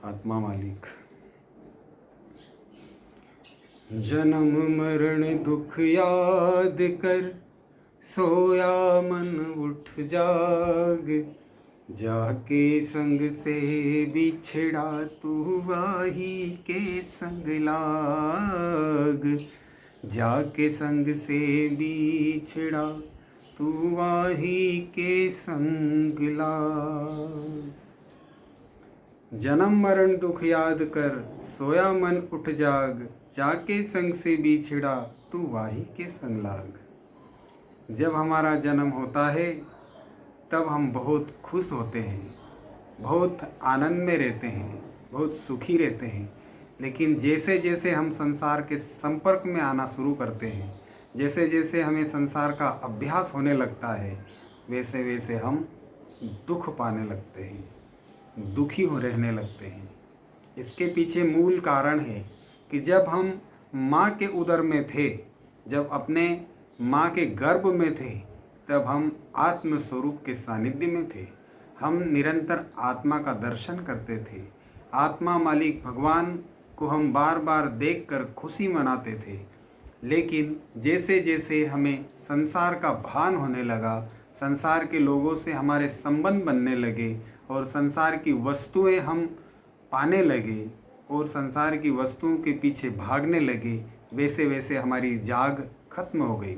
आत्मा मालिक। जन्म मरण दुख याद कर, सोया मन उठ जाग। जाके संग से बिछड़ा तू वाही के संग लाग। जाके संग से बिछड़ा तू वाही के संग लाग। जन्म मरण दुख याद कर, सोया मन उठ जाग। जाके संग से बिछड़ा तू वाही के संग लाग। जब हमारा जन्म होता है तब हम बहुत खुश होते हैं, बहुत आनंद में रहते हैं, बहुत सुखी रहते हैं। लेकिन जैसे जैसे हम संसार के संपर्क में आना शुरू करते हैं, जैसे जैसे हमें संसार का अभ्यास होने लगता है, वैसे वैसे हम दुख पाने लगते हैं, दुखी हो रहने लगते हैं। इसके पीछे मूल कारण है कि जब हम माँ के उदर में थे, जब अपने माँ के गर्भ में थे, तब हम आत्म स्वरूप के सानिध्य में थे। हम निरंतर आत्मा का दर्शन करते थे। आत्मा मालिक भगवान को हम बार बार देखकर खुशी मनाते थे। लेकिन जैसे जैसे हमें संसार का भान होने लगा, संसार के लोगों से हमारे संबंध बनने लगे और संसार की वस्तुएं हम पाने लगे और संसार की वस्तुओं के पीछे भागने लगे, वैसे वैसे हमारी जाग खत्म हो गई।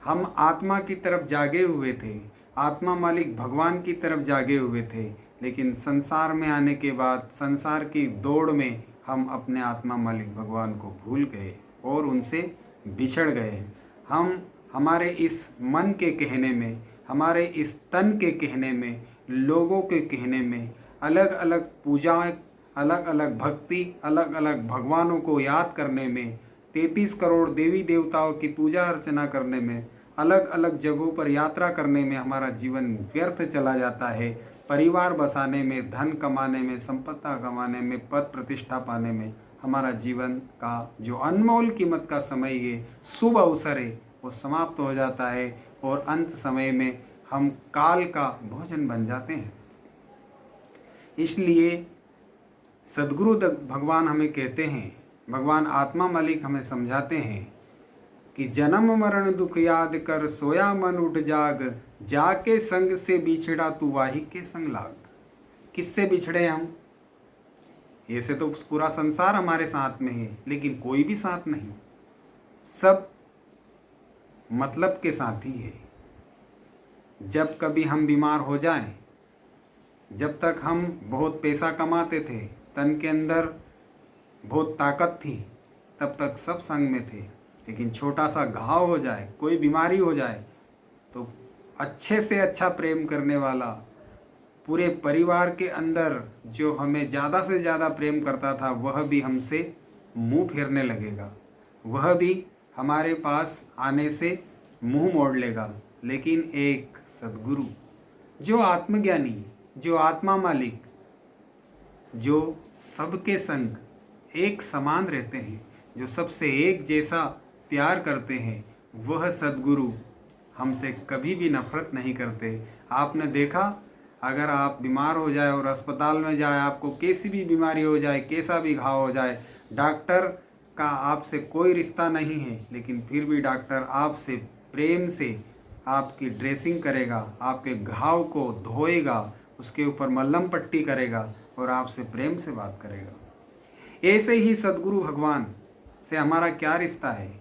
हम आत्मा की तरफ जागे हुए थे, आत्मा मालिक भगवान की तरफ जागे हुए थे। लेकिन संसार में आने के बाद, संसार की दौड़ में हम अपने आत्मा मालिक भगवान को भूल गए और उनसे बिछड़ गए। हम हमारे इस मन के कहने में, हमारे इस तन के कहने में, लोगों के कहने में, अलग अलग पूजाएं, अलग अलग भक्ति, अलग अलग भगवानों को याद करने में, 33 करोड़ देवी देवताओं की पूजा अर्चना करने में, अलग अलग जगहों पर यात्रा करने में हमारा जीवन व्यर्थ चला जाता है। परिवार बसाने में, धन कमाने में, संपत्ति कमाने में, पद प्रतिष्ठा पाने में हमारा जीवन का जो अनमोल कीमत का समय है, शुभ अवसर है, वो समाप्त हो जाता है और अंत समय में हम काल का भोजन बन जाते हैं। इसलिए सद्गुरु भगवान हमें कहते हैं, भगवान आत्मा मालिक हमें समझाते हैं कि जन्म मरण दुख याद कर, सोया मन उठ जाग। जाके संग से बिछड़ा तू वाही के संग लाग। किससे बिछड़े हम? ऐसे तो पूरा संसार हमारे साथ में है, लेकिन कोई भी साथ नहीं, सब मतलब के साथ ही है। जब कभी हम बीमार हो जाएं, जब तक हम बहुत पैसा कमाते थे, तन के अंदर बहुत ताकत थी, तब तक सब संग में थे। लेकिन छोटा सा घाव हो जाए, कोई बीमारी हो जाए, तो अच्छे से अच्छा प्रेम करने वाला, पूरे परिवार के अंदर जो हमें ज़्यादा से ज़्यादा प्रेम करता था, वह भी हमसे मुंह फेरने लगेगा, वह भी हमारे पास आने से मुंह मोड़ लेगा। लेकिन एक सद्गुरु जो आत्मज्ञानी, जो आत्मा मालिक, जो सबके संग एक समान रहते हैं, जो सबसे एक जैसा प्यार करते हैं, वह सद्गुरु हमसे कभी भी नफरत नहीं करते। आपने देखा, अगर आप बीमार हो जाए और अस्पताल में जाए, आपको कैसी भी बीमारी हो जाए, कैसा भी घाव हो जाए, डॉक्टर का आपसे कोई रिश्ता नहीं है, लेकिन फिर भी डॉक्टर आपसे प्रेम से आपकी ड्रेसिंग करेगा, आपके घाव को धोएगा, उसके ऊपर मल्लम पट्टी करेगा और आपसे प्रेम से बात करेगा। ऐसे ही सद्गुरु भगवान से हमारा क्या रिश्ता है?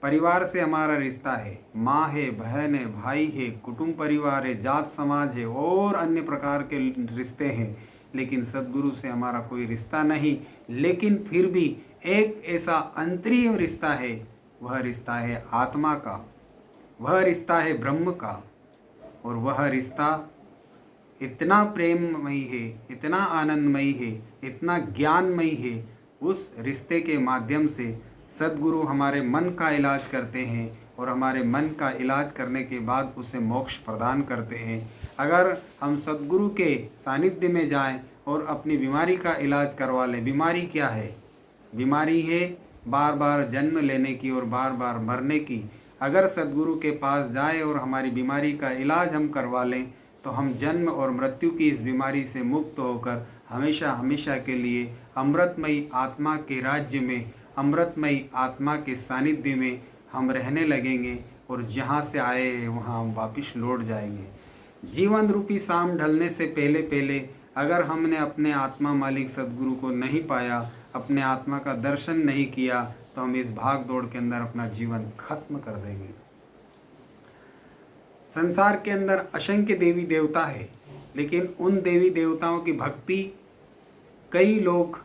परिवार से हमारा रिश्ता है, माँ है, बहन है, भाई है, कुटुंब परिवार है, जात समाज है और अन्य प्रकार के रिश्ते हैं। लेकिन सद्गुरु से हमारा कोई रिश्ता नहीं। लेकिन फिर भी एक ऐसा अंतरीय रिश्ता है, वह रिश्ता है आत्मा का, वह रिश्ता है ब्रह्म का। और वह रिश्ता इतना प्रेममयी है, इतना आनंदमयी है, इतना ज्ञानमयी है। उस रिश्ते के माध्यम से सद्गुरु हमारे मन का इलाज करते हैं और हमारे मन का इलाज करने के बाद उसे मोक्ष प्रदान करते हैं। अगर हम सद्गुरु के सानिध्य में जाएं और अपनी बीमारी का इलाज करवा लें, बीमारी क्या है? बीमारी है बार बार जन्म लेने की और बार बार मरने की। अगर सद्गुरु के पास जाए और हमारी बीमारी का इलाज हम करवा लें, तो हम जन्म और मृत्यु की इस बीमारी से मुक्त होकर हमेशा हमेशा के लिए अमृतमयी आत्मा के राज्य में, अमृतमयी आत्मा के सानिध्य में हम रहने लगेंगे और जहाँ से आए हैं वहाँ हम वापस लौट जाएंगे। जीवन रूपी शाम ढलने से पहले पहले अगर हमने अपने आत्मा मालिक सद्गुरु को नहीं पाया, अपने आत्मा का दर्शन नहीं किया, तो हम इस भाग दौड़ के अंदर अपना जीवन खत्म कर देंगे। संसार के अंदर असंख्य देवी देवता है, लेकिन उन देवी देवताओं की भक्ति कई लोग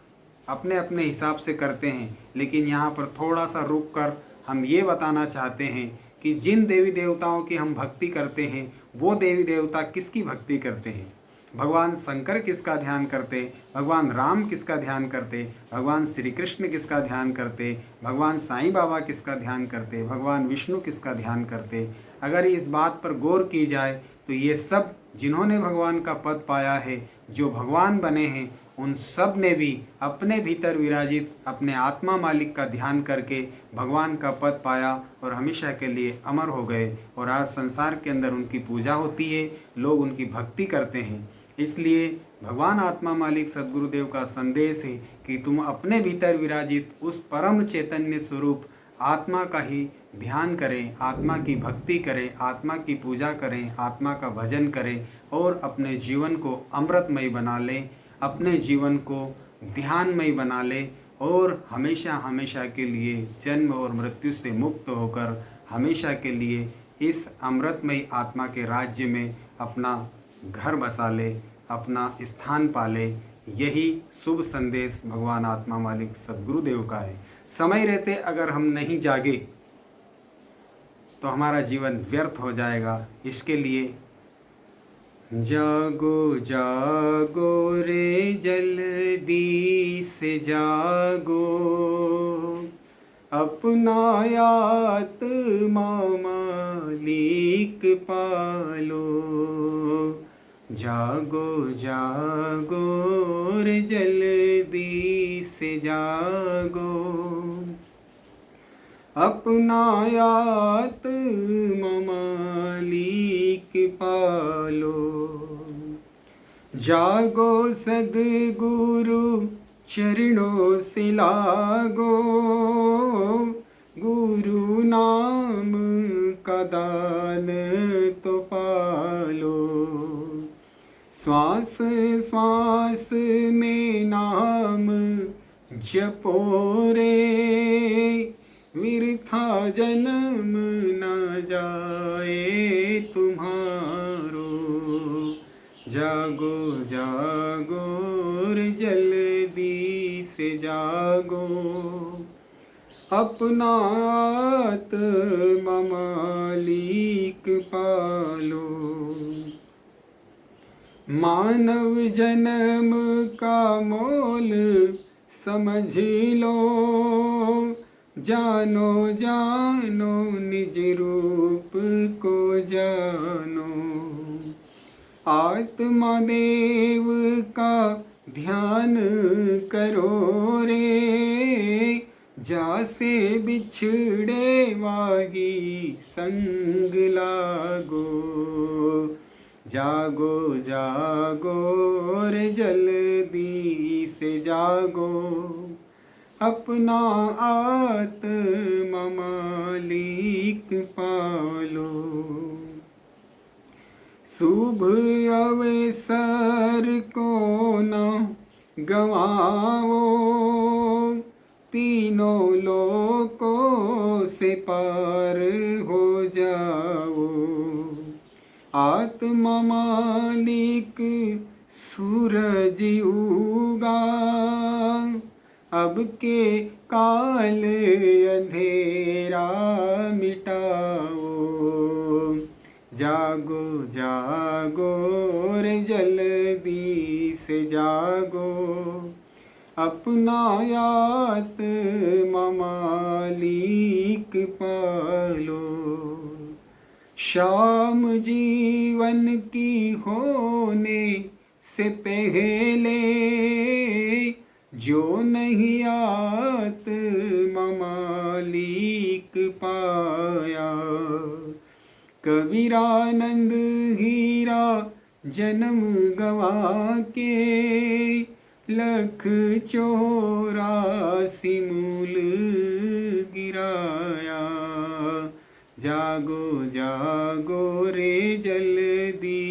अपने अपने हिसाब से करते हैं। लेकिन यहाँ पर थोड़ा सा रुक कर हम ये बताना चाहते हैं कि जिन देवी देवताओं की हम भक्ति करते हैं, वो देवी देवता किसकी भक्ति करते हैं। भगवान शंकर किसका ध्यान करते, भगवान राम किसका ध्यान करते, भगवान श्री कृष्ण किसका ध्यान करते, भगवान साईं बाबा किसका ध्यान करते, भगवान विष्णु किसका ध्यान करते। अगर इस बात पर गौर की जाए तो ये सब जिन्होंने भगवान का पद पाया है, जो भगवान बने हैं, उन सब ने भी अपने भीतर विराजित अपने आत्मा मालिक का ध्यान करके भगवान का पद पाया और हमेशा के लिए अमर हो गए। और आज संसार के अंदर उनकी पूजा होती है, लोग उनकी भक्ति करते हैं। इसलिए भगवान आत्मा मालिक सद्गुरुदेव का संदेश है कि तुम अपने भीतर विराजित उस परम चैतन्य स्वरूप आत्मा का ही ध्यान करें, आत्मा की भक्ति करें, आत्मा की पूजा करें, आत्मा का भजन करें और अपने जीवन को अमृतमय बना लें, अपने जीवन को ध्यानमय बना लें और हमेशा हमेशा के लिए जन्म और मृत्यु से मुक्त होकर हमेशा के लिए इस अमृतमय आत्मा के राज्य में अपना घर बसा ले, अपना स्थान पाले। यही शुभ संदेश भगवान आत्मा मालिक सद्गुरुदेव का है। समय रहते अगर हम नहीं जागे तो हमारा जीवन व्यर्थ हो जाएगा। इसके लिए जागो जागो रे जल्दी से जागो, अपना आत्मा मालिक पालो। जागो जागो रे जल्दी से जागो, अपना आत्मा मालिक पालो। जागो सद्गुरु चरणों से लागो, गुरु नाम का दान तो पालो। श्वास श्वास में नाम जपो रे, वृथा जन्म न जाए तुम्हारो। जागो जागो रे जल्दी से जागो, अपना आत्मा मालिक पालो। मानव जन्म का मोल समझ लो, जानो जानो निज रूप को जानो। आत्मा देव का ध्यान करो रे, जासे बिछड़े वाही संग लागो। जागो जागो रे जल्दी से जागो, अपना आत्मा मालिक पालो। शुभ अवसर को न गवाओ, तीनों लोकों से पार हो जाओ। आत्मा मालिक सूरज उगा, अब के काल अंधेरा मिटाओ। जागो जागो रे जल्दी से जागो, अपना आत्मा मालिक पालो। शाम जीवन की होने से पहले, जो नहीं आत्मा मालिक पाया। कबीरानंद हीरा जन्म गवा के, लख 84 मूल गिराया। जागो जागो रे जल्दी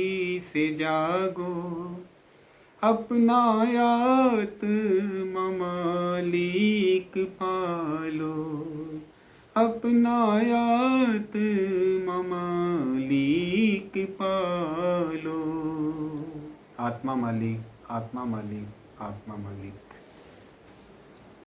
से जागो, अपना आत्मा मालिक पालो, अपना आत्मा मालिक पालो। आत्मा मालिक, आत्मा मालिक, आत्मा मालिक।